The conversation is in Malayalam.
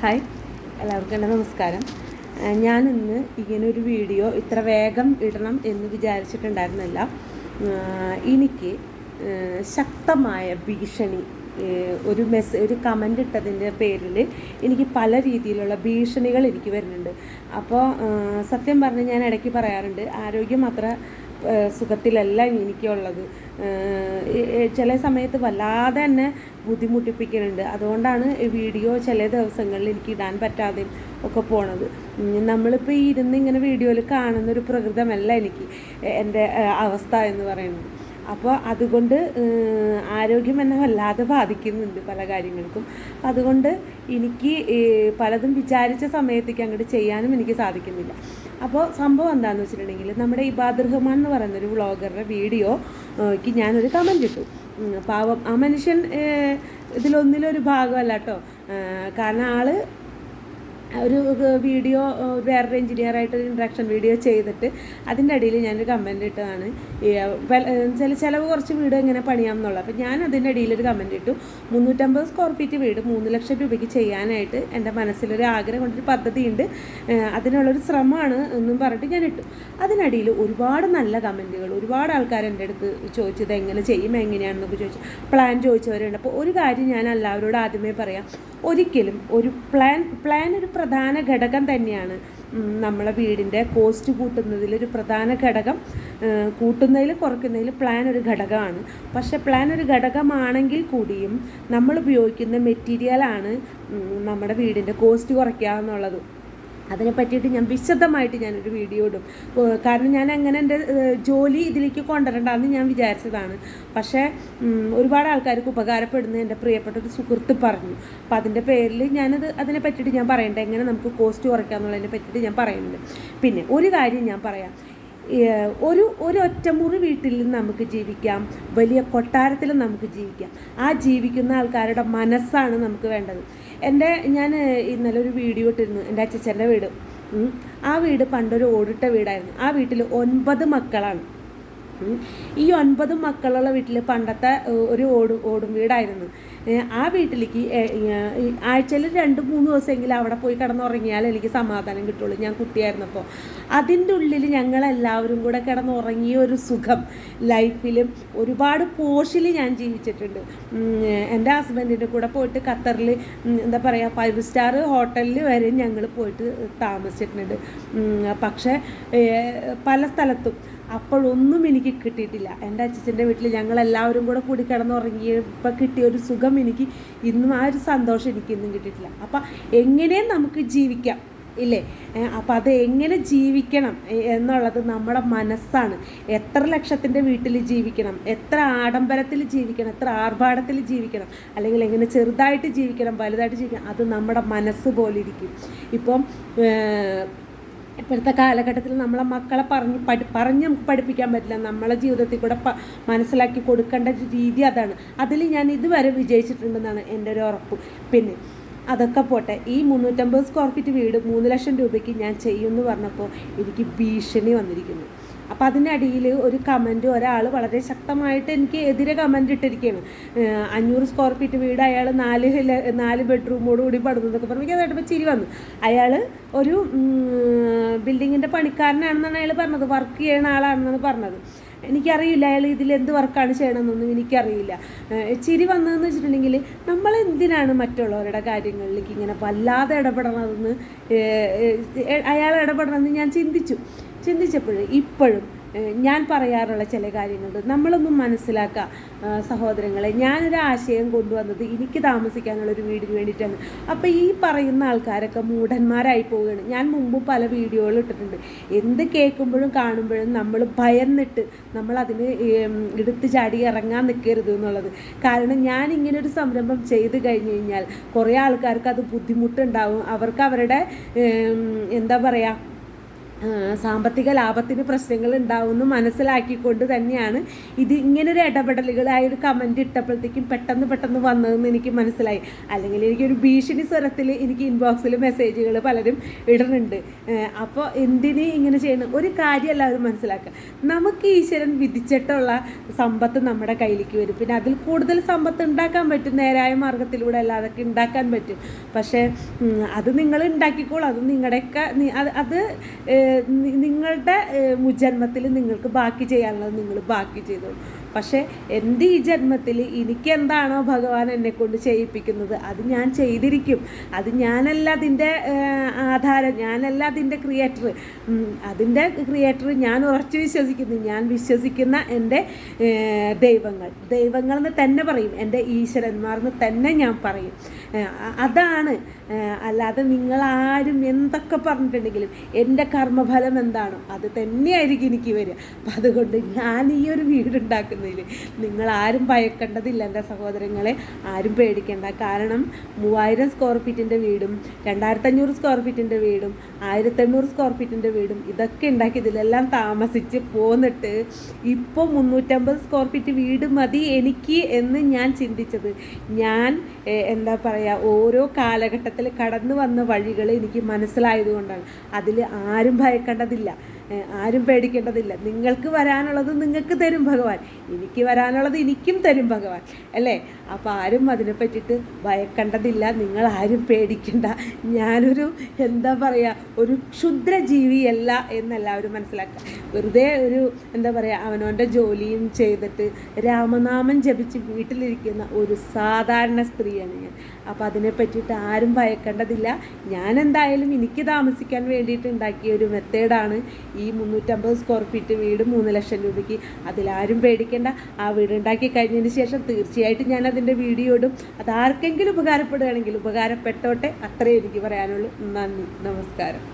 ഹായ്, എല്ലാവർക്കും എൻ്റെ നമസ്കാരം. ഞാനിന്ന് ഇങ്ങനൊരു വീഡിയോ ഇത്ര വേഗം ഇടണം എന്ന് വിചാരിച്ചിട്ടുണ്ടായിരുന്നില്ല. എനിക്ക് ശക്തമായ ഭീഷണി, ഒരു കമൻ്റ് ഇട്ടതിൻ്റെ പേരിൽ എനിക്ക് പല രീതിയിലുള്ള ഭീഷണികൾ എനിക്ക് വരുന്നുണ്ട്. അപ്പോൾ സത്യം പറഞ്ഞ് ഞാൻ ഇടയ്ക്ക് പറയാറുണ്ട്, ആരോഗ്യം അത്ര സുഖത്തിലല്ല എനിക്കുള്ളത്. ചില സമയത്ത് വല്ലാതെ തന്നെ ബുദ്ധിമുട്ടിപ്പിക്കുന്നുണ്ട്. അതുകൊണ്ടാണ് വീഡിയോ ചില ദിവസങ്ങളിൽ എനിക്ക് ഇടാൻ പറ്റാതെയും ഒക്കെ പോണത്. നമ്മളിപ്പോൾ ഈ ഇരുന്ന് ഇങ്ങനെ വീഡിയോയിൽ കാണുന്നൊരു പ്രകൃതമല്ല എനിക്ക് എൻ്റെ അവസ്ഥ എന്ന് പറയുന്നത്. അപ്പോൾ അതുകൊണ്ട് ആരോഗ്യം എന്നെ വല്ലാതെ ബാധിക്കുന്നുണ്ട് പല കാര്യങ്ങൾക്കും. അതുകൊണ്ട് എനിക്ക് പലതും വിചാരിച്ച സമയത്തേക്ക് അങ്ങോട്ട് ചെയ്യാനും എനിക്ക് സാധിക്കുന്നില്ല. അപ്പോൾ സംഭവം എന്താണെന്ന് വെച്ചിട്ടുണ്ടെങ്കിൽ, നമ്മുടെ ഇബാദ് റഹ്മാൻ എന്ന് പറയുന്നൊരു വ്ളോഗറുടെ വീഡിയോയ്ക്ക് ഞാനൊരു കമൻ്റ് ഇട്ടു. പാവം ആ മനുഷ്യൻ ഇതിലൊന്നിലൊരു ഭാഗമല്ല കേട്ടോ. കാരണം ആൾ ഒരു വീഡിയോ വേറൊരു എഞ്ചിനീയറായിട്ടൊരു ഇൻട്രാക്ഷൻ വീഡിയോ ചെയ്തിട്ട് അതിൻ്റെ അടിയിൽ ഞാനൊരു കമൻ്റ് ഇട്ടതാണ്, ചിലവ് കുറച്ച് വീട് എങ്ങനെ പണിയാം എന്നുള്ളത്. അപ്പോൾ ഞാൻ അതിൻ്റെ അടിയിലൊരു കമൻ്റ് ഇട്ടു, 350 സ്ക്വയർ ഫീറ്റ് വീട് 3 ലക്ഷം രൂപയ്ക്ക് ചെയ്യാനായിട്ട് എൻ്റെ മനസ്സിലൊരു ആഗ്രഹം കൊണ്ടൊരു പദ്ധതിയുണ്ട്, അതിനുള്ളൊരു ശ്രമമാണ് എന്നും പറഞ്ഞിട്ട് ഞാൻ ഇട്ടു. അതിനടിയിൽ ഒരുപാട് നല്ല കമൻറ്റുകൾ, ഒരുപാട് ആൾക്കാർ എൻ്റെ അടുത്ത് ചോദിച്ചത് എങ്ങനെ ചെയ്യും എങ്ങനെയാണെന്നൊക്കെ ചോദിച്ചു, പ്ലാൻ ചോദിച്ചവരുണ്ട്. അപ്പോൾ ഒരു കാര്യം ഞാൻ എല്ലാവരോടും ആദ്യമേ പറയാം, ഒരിക്കലും ഒരു പ്ലാൻ ഒരു പ്രധാന ഘടകം തന്നെയാണ്. നമ്മളെ വീടിൻ്റെ കോസ്റ്റ് കൂട്ടുന്നതിൽ ഒരു പ്രധാന ഘടകം, കൂട്ടുന്നതിൽ കുറയ്ക്കുന്നതിൽ പ്ലാൻ ഒരു ഘടകമാണ്. പക്ഷേ പ്ലാൻ ഒരു ഘടകമാണെങ്കിൽ കൂടിയും നമ്മൾ ഉപയോഗിക്കുന്ന മെറ്റീരിയലാണ് നമ്മുടെ വീടിൻ്റെ കോസ്റ്റ് കുറയ്ക്കുക എന്നുള്ളത്. അതിനെ പറ്റിയിട്ട് ഞാൻ വിശദമായിട്ട് ഞാനൊരു വീഡിയോ ഇടും. കാരണം ഞാൻ അങ്ങനെ എൻ്റെ ജോലി ഇതിലേക്ക് കൊണ്ടുവരണ്ടെന്ന് ഞാൻ വിചാരിച്ചതാണ്. പക്ഷേ ഒരുപാട് ആൾക്കാർക്ക് ഉപകാരപ്പെടുന്ന എൻ്റെ പ്രിയപ്പെട്ട ഒരു സുഹൃത്ത് പറഞ്ഞു. അപ്പോൾ അതിൻ്റെ പേരിൽ അതിനെ പറ്റിയിട്ട് ഞാൻ പറയണ്ട, എങ്ങനെ നമുക്ക് കോസ്റ്റ് കുറയ്ക്കുക എന്നുള്ളതിനെ പറ്റിയിട്ട് ഞാൻ പറയുന്നുണ്ട്. പിന്നെ ഒരു കാര്യം ഞാൻ പറയാം, ഒരു ഒറ്റമുറി വീട്ടിൽ നമുക്ക് ജീവിക്കാം, വലിയ കൊട്ടാരത്തിലും നമുക്ക് ജീവിക്കാം. ആ ജീവിക്കുന്ന ആൾക്കാരുടെ മനസ്സാണ് നമുക്ക് വേണ്ടത്. ഞാൻ ഇന്നലെ ഒരു വീഡിയോ ഇട്ടിരുന്നു, എൻ്റെ അച്ഛൻ്റെ വീട്. ആ വീട് പണ്ടൊരു ഓടിട്ട വീടായിരുന്നു. ആ വീട്ടിൽ 9 മക്കളാണ്. ഈ 9 മക്കളുള്ള വീട്ടിൽ പണ്ടത്തെ ഒരു ഓടും വീടായിരുന്നു. ആ വീട്ടിലേക്ക് ആഴ്ചയിൽ 2-3 ദിവസമെങ്കിലും അവിടെ പോയി കിടന്നുറങ്ങിയാൽ എനിക്ക് സമാധാനം കിട്ടുള്ളൂ. ഞാൻ കുട്ടിയായിരുന്നപ്പോൾ അതിൻ്റെ ഉള്ളിൽ ഞങ്ങളെല്ലാവരും കൂടെ കിടന്നുറങ്ങിയ ഒരു സുഖം ലൈഫിലും ഒരുപാട് പോഷിൽ ഞാൻ ജീവിച്ചിട്ടുണ്ട്. എൻ്റെ ഹസ്ബൻഡിൻ്റെ കൂടെ പോയിട്ട് ഖത്തറിൽ എന്താ പറയുക 5 സ്റ്റാർ ഹോട്ടലിൽ വരെ ഞങ്ങൾ പോയിട്ട് താമസിച്ചിട്ടുണ്ട്. പക്ഷേ പല സ്ഥലത്തും അപ്പോഴൊന്നും എനിക്ക് കിട്ടിയിട്ടില്ല. എൻ്റെ അച്ഛൻ്റെ വീട്ടിൽ ഞങ്ങളെല്ലാവരും കൂടി കിടന്നുറങ്ങിയപ്പോൾ കിട്ടിയൊരു സുഖം എനിക്ക് ഇന്നും, ആ ഒരു സന്തോഷം എനിക്ക് ഇന്നും കിട്ടിയിട്ടില്ല. അപ്പം എങ്ങനെ നമുക്ക് ജീവിക്കാം ഇല്ലേ? അപ്പം അത് എങ്ങനെ ജീവിക്കണം എന്നുള്ളത് നമ്മുടെ മനസ്സാണ്. എത്ര ലക്ഷത്തിൻ്റെ വീട്ടിൽ ജീവിക്കണം, എത്ര ആഡംബരത്തിൽ ജീവിക്കണം, എത്ര ആർഭാടത്തിൽ ജീവിക്കണം, അല്ലെങ്കിൽ എങ്ങനെ ചെറുതായിട്ട് ജീവിക്കണം, വലുതായിട്ട് ജീവിക്കണം, അത് നമ്മുടെ മനസ്സ് പോലെ ഇരിക്കും. ഇപ്പം ഇപ്പോഴത്തെ കാലഘട്ടത്തിൽ നമ്മളെ മക്കളെ പറഞ്ഞ് നമുക്ക് പഠിപ്പിക്കാൻ പറ്റില്ല. നമ്മളെ ജീവിതത്തിൽ കൂടെ മനസ്സിലാക്കി കൊടുക്കേണ്ട രീതി അതാണ്. അതിൽ ഞാൻ ഇതുവരെ വിജയിച്ചിട്ടുണ്ടെന്നാണ് എൻ്റെ ഒരു ഉറപ്പ്. പിന്നെ അതൊക്കെ പോട്ടെ, ഈ 350 സ്ക്വയർ ഫീറ്റ് വീട് 3 ലക്ഷം രൂപയ്ക്ക് ഞാൻ ചെയ്യുമെന്ന് പറഞ്ഞപ്പോൾ എനിക്ക് ഭീഷണി വന്നിരിക്കുന്നു. അപ്പോൾ അതിനടിയിൽ ഒരു കമൻറ്റ് ഒരാൾ വളരെ ശക്തമായിട്ട് എനിക്ക് എതിരെ കമൻറ്റ് ഇട്ടിരിക്കുകയാണ്. 500 സ്ക്വയർ ഫീറ്റ് വീട് അയാൾ 4 ബെഡ്റൂമോടുകൂടി പടുന്നതൊക്കെ പറഞ്ഞു. എനിക്ക് അതായിട്ട് ചിരി വന്നു. അയാൾ ഒരു ബിൽഡിങ്ങിൻ്റെ പണിക്കാരനാണെന്നാണ് അയാൾ പറഞ്ഞത്, വർക്ക് ചെയ്യുന്ന ആളാണെന്നാണ് പറഞ്ഞത്. എനിക്കറിയില്ല അയാൾ ഇതിലെന്ത് വർക്കാണ് ചെയ്യണമെന്നൊന്നും എനിക്കറിയില്ല. ചിരി വന്നതെന്ന് വെച്ചിട്ടുണ്ടെങ്കിൽ, നമ്മളെന്തിനാണ് മറ്റുള്ളവരുടെ കാര്യങ്ങളിലേക്ക് ഇങ്ങനെ വല്ലാതെ ഇടപെടണമെന്ന് അയാൾ ഇടപെടണമെന്ന് ഞാൻ ചിന്തിച്ചപ്പോൾ ഇപ്പോഴും ഞാൻ പറയാറുള്ള ചില കാര്യങ്ങളുണ്ട്. നമ്മളൊന്നും മനസ്സിലാക്കുക സഹോദരങ്ങളെ. ഞാനൊരു ആശയം കൊണ്ടുവന്നത് എനിക്ക് താമസിക്കാനുള്ളൊരു വീടിന് വേണ്ടിയിട്ടാണ്. അപ്പോൾ ഈ പറയുന്ന ആൾക്കാരൊക്കെ മൂഢന്മാരായി പോവുകയാണ്. ഞാൻ മുമ്പ് പല വീഡിയോകൾ ഇട്ടിട്ടുണ്ട്. എന്ത് കേൾക്കുമ്പോഴും കാണുമ്പോഴും നമ്മൾ ഭയന്നിട്ട് നമ്മളതിന് എടുത്ത് ചാടി ഇറങ്ങാൻ നിൽക്കരുത് എന്നുള്ളത്. കാരണം ഞാൻ ഇങ്ങനൊരു സംരംഭം ചെയ്ത് കഴിഞ്ഞ് കഴിഞ്ഞാൽ കുറേ ആൾക്കാർക്ക് അത് ബുദ്ധിമുട്ടുണ്ടാവും. അവർക്ക് അവരുടെ എന്താ പറയുക, സാമ്പത്തിക ലാഭത്തിന് പ്രശ്നങ്ങൾ ഉണ്ടാവുമെന്ന് മനസ്സിലാക്കിക്കൊണ്ട് തന്നെയാണ് ഇത് ഇങ്ങനൊരു ഇടപെടലുകളായ ഒരു കമൻറ്റ് ഇട്ടപ്പോഴത്തേക്കും പെട്ടെന്ന് വന്നതെന്ന് എനിക്ക് മനസ്സിലായി. അല്ലെങ്കിൽ എനിക്കൊരു ഭീഷണി സ്വരത്തിൽ എനിക്ക് ഇൻബോക്സിൽ മെസ്സേജുകൾ പലരും ഇടുന്നുണ്ട്. അപ്പോൾ എന്തിന് ഇങ്ങനെ ചെയ്യണം? ഒരു കാര്യം എല്ലാവരും മനസ്സിലാക്കുക, നമുക്ക് ഈശ്വരൻ വിധിച്ചിട്ടുള്ള സമ്പത്ത് നമ്മുടെ കയ്യിലേക്ക് വരും. പിന്നെ അതിൽ കൂടുതൽ സമ്പത്ത് ഉണ്ടാക്കാൻ പറ്റും, നേരായ മാർഗത്തിലൂടെ അല്ല, അതൊക്കെ ഉണ്ടാക്കാൻ പറ്റും. പക്ഷേ അത് നിങ്ങൾ ഉണ്ടാക്കിക്കോളൂ. അത് നിങ്ങളുടെയൊക്കെ അത് നിങ്ങളുടെ മുജന്മത്തിൽ നിങ്ങൾക്ക് ബാക്കി ചെയ്യാനുള്ളത് നിങ്ങൾ ബാക്കി ചെയ്തോളൂ. പക്ഷേ എൻ്റെ ഈ ജന്മത്തിൽ എനിക്ക് എന്താണോ ഭഗവാൻ എന്നെക്കൊണ്ട് ചെയ്യിപ്പിക്കുന്നത് അത് ഞാൻ ചെയ്തിരിക്കും. അത് ഞാനല്ല അതിൻ്റെ ആധാരം, ഞാനല്ല അതിൻ്റെ ക്രിയേറ്റർ. അതിൻ്റെ ക്രിയേറ്റർ ഞാൻ ഉറച്ചു വിശ്വസിക്കുന്നു. ഞാൻ വിശ്വസിക്കുന്ന എൻ്റെ ദൈവങ്ങളെന്ന് തന്നെ പറയും, എൻ്റെ ഈശ്വരന്മാരെന്ന് തന്നെ ഞാൻ പറയും. അതാണ്. അല്ലാതെ നിങ്ങളാരും എന്തൊക്കെ പറഞ്ഞിട്ടുണ്ടെങ്കിലും എൻ്റെ കർമ്മഫലം എന്താണോ അത് തന്നെയായിരിക്കും എനിക്ക് വരിക. അപ്പം അതുകൊണ്ട് ഞാൻ ഈ ഒരു വീടുണ്ടാക്കുന്നതിൽ നിങ്ങളാരും ഭയക്കേണ്ടതില്ല എൻ്റെ സഹോദരങ്ങളെ, ആരും പേടിക്കേണ്ട. കാരണം 3000 സ്ക്വയർ ഫീറ്റിൻ്റെ വീടും 2500 സ്ക്വയർ ഫീറ്റിൻ്റെ വീടും 1800 സ്ക്വയർ ഫീറ്റിൻ്റെ വീടും ഇതൊക്കെ ഉണ്ടാക്കി ഇതിലെല്ലാം താമസിച്ച് പോന്നിട്ട് ഇപ്പോൾ 350 സ്ക്വയർ ഫീറ്റ് വീട് മതി എനിക്ക് എന്ന് ഞാൻ ചിന്തിച്ചത്, ഞാൻ എന്താ പറയുക, ഓരോ കാലഘട്ടത്തിൽ കടന്നു വന്ന വഴികൾ എനിക്ക് മനസ്സിലായതുകൊണ്ടാണ്. അതിൽ ആരും ഭയക്കേണ്ടതില്ല, ആരും പേടിക്കേണ്ടതില്ല. നിങ്ങൾക്ക് വരാനുള്ളത് നിങ്ങൾക്ക് തരും ഭഗവാൻ, എനിക്ക് വരാനുള്ളത് എനിക്കും തരും ഭഗവാൻ, അല്ലേ? അപ്പോൾ ആരും അതിനെ പറ്റിയിട്ട് ഭയക്കേണ്ടതില്ല, നിങ്ങൾ ആരും പേടിക്കണ്ട. ഞാനൊരു എന്താ പറയുക, ഒരു ക്ഷുദ്രജീവിയല്ല എന്നെല്ലാവരും മനസ്സിലാക്കുക. വെറുതെ ഒരു എന്താ പറയുക, അവനവൻ്റെ ജോലിയും ചെയ്തിട്ട് രാമനാമം ജപിച്ച് വീട്ടിലിരിക്കുന്ന ഒരു സാധാരണ സ്ത്രീയാണ് ഞാൻ. അപ്പോൾ അതിനെ പറ്റിയിട്ട് ആരും ഭയക്കേണ്ടതില്ല. ഞാൻ എന്തായാലും എനിക്ക് താമസിക്കാൻ വേണ്ടിയിട്ട് ഉണ്ടാക്കിയ ഒരു മെത്തേഡാണ് ഈ 350 സ്ക്വയർ ഫീറ്റ് വീട് 3 ലക്ഷം രൂപയ്ക്ക്. അതിലാരും പേടിക്കേണ്ട. ആ വീട് ഉണ്ടാക്കി കഴിഞ്ഞതിന് ശേഷം തീർച്ചയായിട്ടും ഞാൻ അതിൻ്റെ വീഡിയോ ഇടും. അത് ആർക്കെങ്കിലും ഉപകാരപ്പെടുകയാണെങ്കിൽ ഉപകാരപ്പെട്ടോട്ടെ, അത്രേ എനിക്ക് പറയാനുള്ളൂ. നന്ദി, നമസ്കാരം.